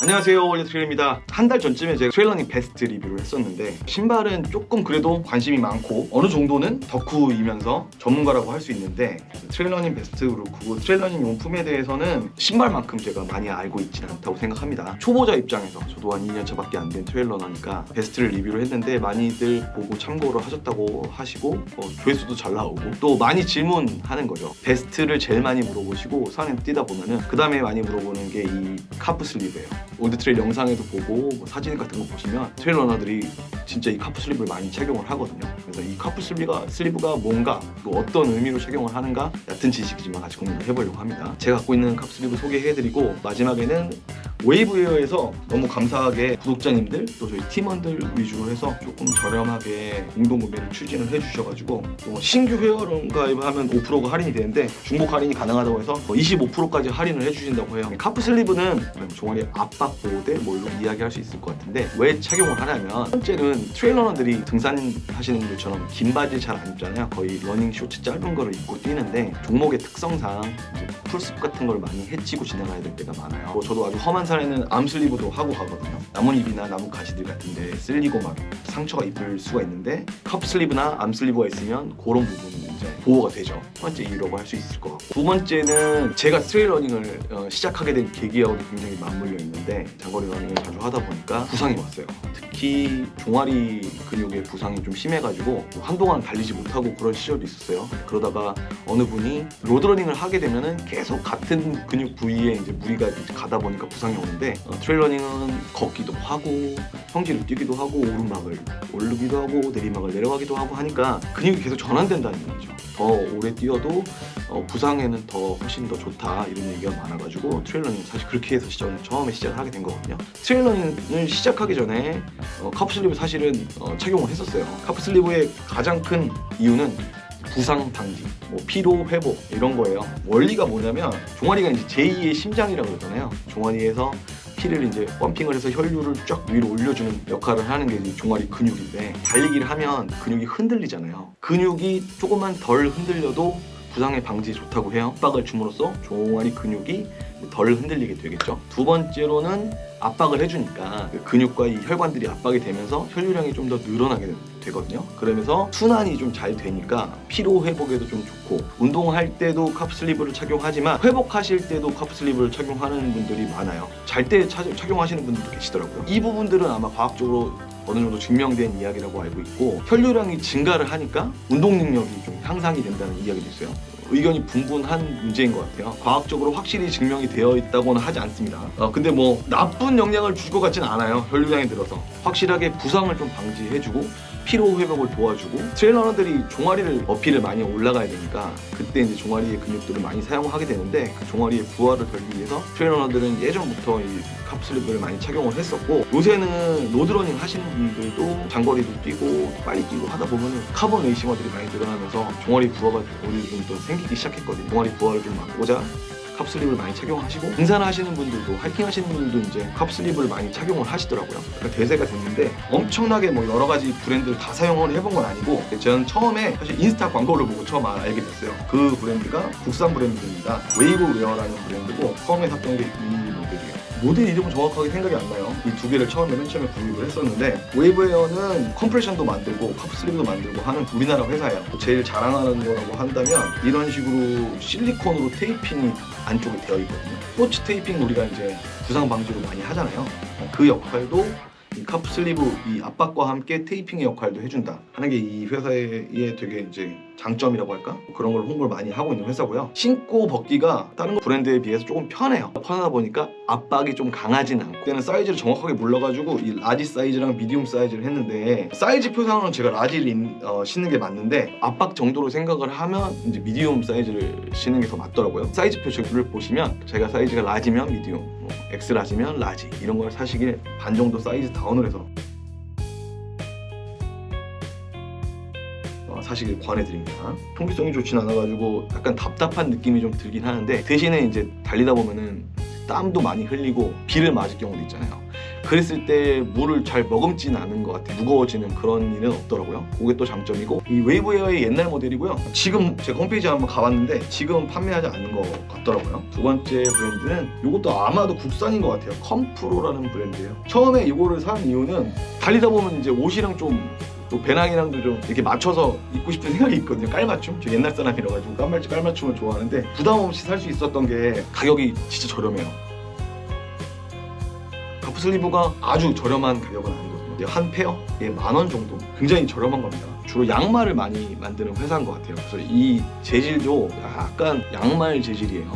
안녕하세요, 올리트레일입니다. 한 달 전쯤에 제가 트레일러닝 베스트 리뷰를 했었는데 신발은 조금 그래도 관심이 많고 어느 정도는 덕후이면서 전문가라고 할 수 있는데 트레일러닝 베스트 그렇고 트레일러닝 용품에 대해서는 신발만큼 제가 많이 알고 있지는 않다고 생각합니다. 초보자 입장에서 저도 한 2년차밖에 안 된 트레일러너니까 베스트를 리뷰를 했는데 많이들 보고 참고를 하셨다고 하시고 조회수도 잘 나오고 또 많이 질문하는 거죠. 베스트를 제일 많이 물어보시고 산에 뛰다 보면은 그 다음에 많이 물어보는 게 이 카프 슬립이에요. 올드트레일 영상에도 보고 사진 같은 거 보시면 트레일러너들이 진짜 이 카프 슬립을 많이 착용을 하거든요. 그래서 이 카프 슬리브가 뭔가 또 어떤 의미로 착용을 하는가 얕은 지식이지만 같이 공유를 해보려고 합니다. 제가 갖고 있는 카프 슬리브 소개해드리고 마지막에는 웨이브웨어에서 너무 감사하게 구독자님들 또 저희 팀원들 위주로 해서 조금 저렴하게 공동구매를 추진을 해주셔가지고 또 신규 회원 가입하면 5%가 할인이 되는데 중복 할인이 가능하다고 해서 25%까지 할인을 해주신다고 해요. 카프 슬리브는 종아리 압박 보호대 뭐 이런 이야기할 수 있을 것 같은데 왜 착용을 하냐면 첫 번째는 트레일러너들이 등산하시는 분들처럼 긴 바지 잘 안 입잖아요. 거의 러닝 쇼츠 짧은 거를 입고 뛰는데 종목의 특성상 이제 풀숲 같은 걸 많이 해치고 지나가야 될 때가 많아요. 저도 아주 험한 산에는 암슬리브도 하고 가거든요. 나뭇잎이나 나무 가지들 같은데 쓸리고 막 상처가 입을 수가 있는데 카프 슬리브나 암슬리브가 있으면 그런 부분이 이제 보호가 되죠. 첫 번째 이유라고 할 수 있을 것 같고 두 번째는 제가 트레일 러닝을 시작하게 된 계기하고 굉장히 맞물려 있는데 장거리 러닝을 자주 하다 보니까 부상이 왔어요. 특히 종아리 근육의 부상이 좀 심해가지고 한동안 달리지 못하고 그런 시절도 있었어요. 그러다가 어느 분이 로드러닝을 하게 되면은 계속 같은 근육 부위에 이제 무리가 가다 보니까 부상이 오는데 트레일 러닝은 걷기도 하고 평지를 뛰기도 하고 오르막을 오르기도 하고 내리막을 내려가기도 하고 하니까 근육이 계속 전환된다는 얘기죠. 더 오래 뛰어도 부상에는 훨씬 더 좋다 이런 얘기가 많아가지고 트레일 러닝 사실 그렇게 해서 처음에 시작을 하게 된 거거든요. 트레일 러닝을 시작하기 전에 카프 슬리브 사실은 착용을 했었어요. 카프 슬리브의 가장 큰 이유는 부상 방지, 피로 회복 이런 거예요. 원리가 뭐냐면 종아리가 이제 제2의 심장이라고 그러잖아요. 종아리에서 피를 이제 펌핑을 해서 혈류를 쫙 위로 올려주는 역할을 하는 게 종아리 근육인데 달리기를 하면 근육이 흔들리잖아요. 근육이 조금만 덜 흔들려도 부상의 방지에 좋다고 해요. 압박을 줌으로써 종아리 근육이 덜 흔들리게 되겠죠. 두 번째로는 압박을 해주니까 근육과 이 혈관들이 압박이 되면서 혈류량이 좀 더 늘어나게 되거든요. 그러면서 순환이 좀 잘 되니까 피로 회복에도 좀 좋고 운동할 때도 카프 슬리브를 착용하지만 회복하실 때도 카프 슬리브를 착용하는 분들이 많아요. 잘 때 착용하시는 분들도 계시더라고요. 이 부분들은 아마 과학적으로 어느 정도 증명된 이야기라고 알고 있고 혈류량이 증가를 하니까 운동 능력이 좀 향상이 된다는 이야기도 있어요. 의견이 분분한 문제인 것 같아요. 과학적으로 확실히 증명이 되어 있다고는 하지 않습니다. 근데 뭐 나쁜 영향을 줄 것 같진 않아요. 혈류량이 늘어서 확실하게 부상을 좀 방지해주고 피로 회복을 도와주고 트레일러너들이 종아리를 어필을 많이 올라가야 되니까 그때 이제 종아리의 근육들을 많이 사용하게 되는데 그 종아리의 부하를 걸기 위해서 트레일러너들은 예전부터 이 카프 슬리브를 많이 착용을 했었고 요새는 로드러닝 하시는 분들도 장거리도 뛰고 빨리 뛰고 하다 보면 카본 레이싱화들이 많이 늘어나면서 종아리 부하가 오히려 좀 더 생기기 시작했거든요. 종아리 부하를 좀 막고자 카프 슬리브를 많이 착용하시고 등산하시는 분들도 하이킹 하시는 분들도 이제 카프 슬리브를 많이 착용을 하시더라고요. 그러니까 대세가 됐는데 엄청나게 뭐 여러 가지 브랜드를 다 사용을 해본 건 아니고 저는 처음에 사실 인스타 광고를 보고 처음 알게 됐어요. 그 브랜드가 국산 브랜드입니다. 웨이브웨어라는 브랜드고 처음에 샀던 게 이 모델이에요. 모델 이름은 정확하게 생각이 안 나요. 이 두 개를 맨 처음에 구입을 했었는데 웨이브웨어는 컴프레션도 만들고 카프 슬리브도 만들고 하는 우리나라 회사예요. 제일 자랑하는 거라고 한다면 이런 식으로 실리콘으로 테이핑이 안쪽에 되어 있거든요. 스포츠 테이핑 우리가 이제 부상 방지로 많이 하잖아요. 그 역할도 이 카프 슬리브 이 압박과 함께 테이핑의 역할도 해준다 하는 게 이 회사의 되게 이제 장점이라고 할까? 그런 걸 홍보를 많이 하고 있는 회사고요. 신고 벗기가 다른 브랜드에 비해서 조금 편해요. 편하다 보니까 압박이 좀 강하진 않고 그때는 사이즈를 정확하게 몰라가지고 이 라지 사이즈랑 미디움 사이즈를 했는데 사이즈 표상으로는 제가 라지를 신는 게 맞는데 압박 정도로 생각을 하면 이제 미디움 사이즈를 신는 게 더 맞더라고요. 사이즈 표를 보시면 제가 사이즈가 라지면 미디움, X 라지면 라지 이런 걸 사시길 반 정도 사이즈 다운을 해서 사실 권해드립니다. 통기성이 좋진 않아가지고 약간 답답한 느낌이 좀 들긴 하는데 대신에 이제 달리다 보면은 땀도 많이 흘리고 비를 맞을 경우도 있잖아요. 그랬을 때 물을 잘 머금지는 않은 것 같아요. 무거워지는 그런 일은 없더라고요. 그게 또 장점이고, 이 웨이브 에어의 옛날 모델이고요. 지금 제가 홈페이지에 한번 가봤는데 지금은 판매하지 않는 것 같더라고요. 두 번째 브랜드는 이것도 아마도 국산인 것 같아요. 컴프로라는 브랜드예요. 처음에 이거를 산 이유는 달리다 보면 이제 옷이랑 좀 또 배낭이랑도 좀 이렇게 맞춰서 입고 싶은 생각이 있거든요. 깔맞춤? 저 옛날 사람이라 가지고 깔맞춤을 좋아하는데 부담 없이 살 수 있었던 게 가격이 진짜 저렴해요. 카프슬리브가 아주 저렴한 가격은 아니거든요. 한 페어에 10,000원 정도? 굉장히 저렴한 겁니다. 주로 양말을 많이 만드는 회사인 것 같아요. 그래서 이 재질도 약간 양말 재질이에요.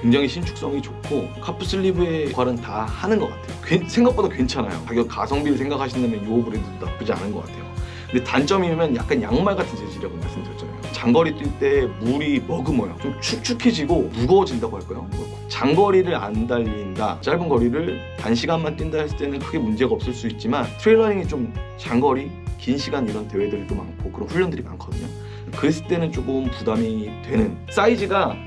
굉장히 신축성이 좋고 카프슬리브의 역할은 다 하는 것 같아요. 생각보다 괜찮아요. 가격 가성비를 생각하신다면 이 브랜드도 나쁘지 않은 것 같아요. 근데 단점이면 약간 양말 같은 재질이라고 말씀드렸잖아요. 장거리 뛸 때 물이 머금어요. 좀 축축해지고 무거워진다고 할까요? 장거리를 안 달린다, 짧은 거리를 단시간만 뛴다 했을 때는 크게 문제가 없을 수 있지만 트레일러닝이 좀 장거리, 긴 시간 이런 대회들도 많고 그런 훈련들이 많거든요. 그랬을 때는 조금 부담이 되는 사이즈가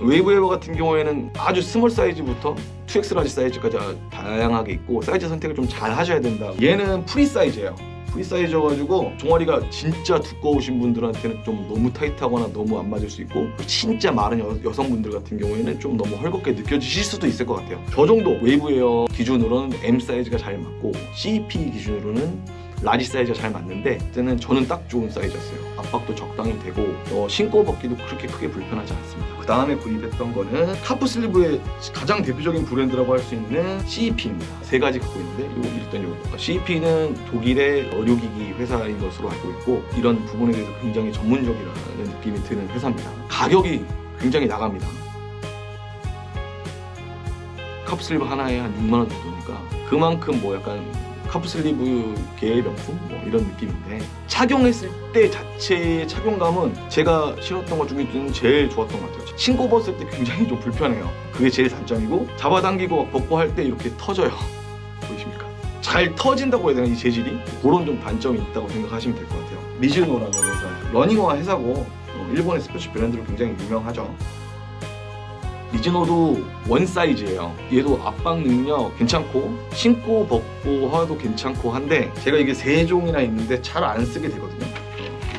웨이브 에어 같은 경우에는 아주 스몰 사이즈부터 2X 라지 사이즈까지 다양하게 있고 사이즈 선택을 좀 잘 하셔야 된다. 얘는 프리 사이즈예요. 프리 사이즈여가지고 종아리가 진짜 두꺼우신 분들한테는 좀 너무 타이트하거나 너무 안 맞을 수 있고 진짜 마른 여성분들 같은 경우에는 좀 너무 헐겁게 느껴지실 수도 있을 것 같아요. 저 정도 웨이브 에어 기준으로는 M 사이즈가 잘 맞고 CP 기준으로는 라지 사이즈가 잘 맞는데 그때는 저는 딱 좋은 사이즈였어요. 압박도 적당히 되고 신고 벗기도 그렇게 크게 불편하지 않습니다. 그 다음에 구입했던 거는 카프슬리브의 가장 대표적인 브랜드라고 할 수 있는 CEP입니다. 세 가지 갖고 있는데 일단 요거 CEP는 독일의 의료기기 회사인 것으로 알고 있고 이런 부분에 대해서 굉장히 전문적이라는 느낌이 드는 회사입니다. 가격이 굉장히 나갑니다. 카프슬리브 하나에 한 6,000원 정도니까 그만큼 뭐 약간 카프슬리브 계열 명품 뭐 이런 느낌인데 착용했을 때 자체의 착용감은 제가 신었던 것 중에 제일 좋았던 것 같아요. 신고 벗을 때 굉장히 좀 불편해요. 그게 제일 단점이고 잡아당기고 벗고 할 때 이렇게 터져요. 보이십니까? 잘 터진다고 해야 되나 이 재질이? 그런 좀 단점이 있다고 생각하시면 될 것 같아요. 미즈노라는 회사, 러닝화 회사고 일본의 스포츠 브랜드로 굉장히 유명하죠. 미즈노도 원 사이즈예요. 얘도 압박 능력 괜찮고 신고 벗고 하도 괜찮고 한데 제가 이게 3종이나 있는데 잘 안 쓰게 되거든요.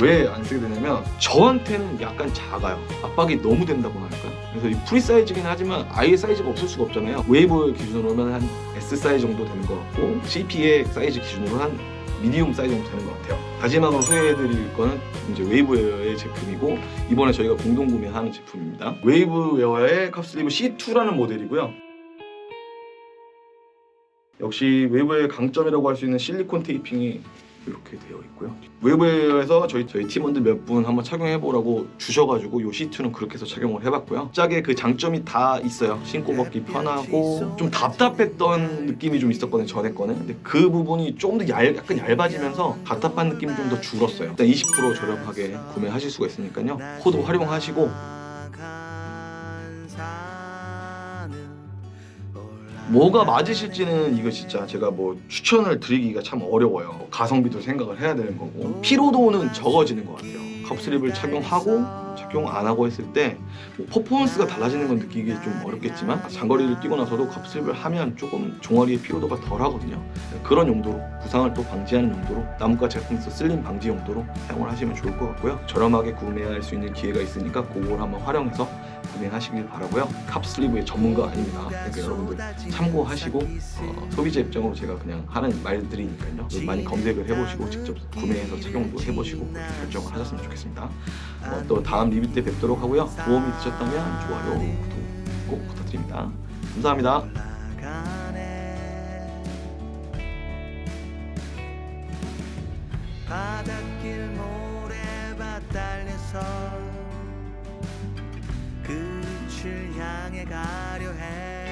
왜 안 쓰게 되냐면 저한테는 약간 작아요. 압박이 너무 된다고나 할까요? 그래서 이 프리 사이즈긴 하지만 아예 사이즈가 없을 수가 없잖아요. 웨이브 기준으로는 한 S 사이즈 정도 되는 것 같고 CP의 사이즈 기준으로 한 미디움 사이즈 정도 되는 것 같아요. 마지막으로 소개해드릴 거는 이제 웨이브 에어의 제품이고 이번에 저희가 공동 구매하는 제품입니다. 웨이브 에어의 카프슬리브 C2라는 모델이고요. 역시 웨이브 에어의 강점이라고 할 수 있는 실리콘 테이핑이 이렇게 되어 있고요. 웨이브 에어에서 저희 팀원들 몇 분 한번 착용해보라고 주셔가지고 이 C2는 그렇게 해서 착용을 해봤고요. 짝에 그 장점이 다 있어요. 신고 벗기 편하고 좀 답답했던 느낌이 좀 있었거든요. 전에 거는. 근데 그 부분이 좀 더 약간 얇아지면서 답답한 느낌이 좀 더 줄었어요. 일단 20% 저렴하게 구매하실 수가 있으니까요. 코드 활용하시고 뭐가 맞으실지는 이거 진짜 제가 뭐 추천을 드리기가 참 어려워요. 가성비도 생각을 해야 되는 거고 피로도는 적어지는 것 같아요. 카프슬립을 착용하고 착용 안 하고 했을 때 뭐 퍼포먼스가 달라지는 건 느끼기 좀 어렵겠지만 장거리를 뛰고 나서도 카프슬립을 하면 조금 종아리의 피로도가 덜 하거든요. 그런 용도로 부상을 또 방지하는 용도로 나뭇가지 제품에서 쓸림 방지 용도로 사용을 하시면 좋을 것 같고요. 저렴하게 구매할 수 있는 기회가 있으니까 그걸 한번 활용해서 구매하시길 바라고요. 카프슬리브의 전문가 아닙니다. 그러니까 여러분들 참고하시고 소비자 입장으로 제가 그냥 하는 말들이니까요. 많이 검색을 해보시고 직접 구매해서 착용도 해보시고 결정을 하셨으면 좋겠습니다. 또 다음 리뷰 때 뵙도록 하고요. 도움이 되셨다면 좋아요, 구독 꼭 부탁드립니다. 감사합니다. 바닷길 모래밭 달려서 끝을 향해 가려 해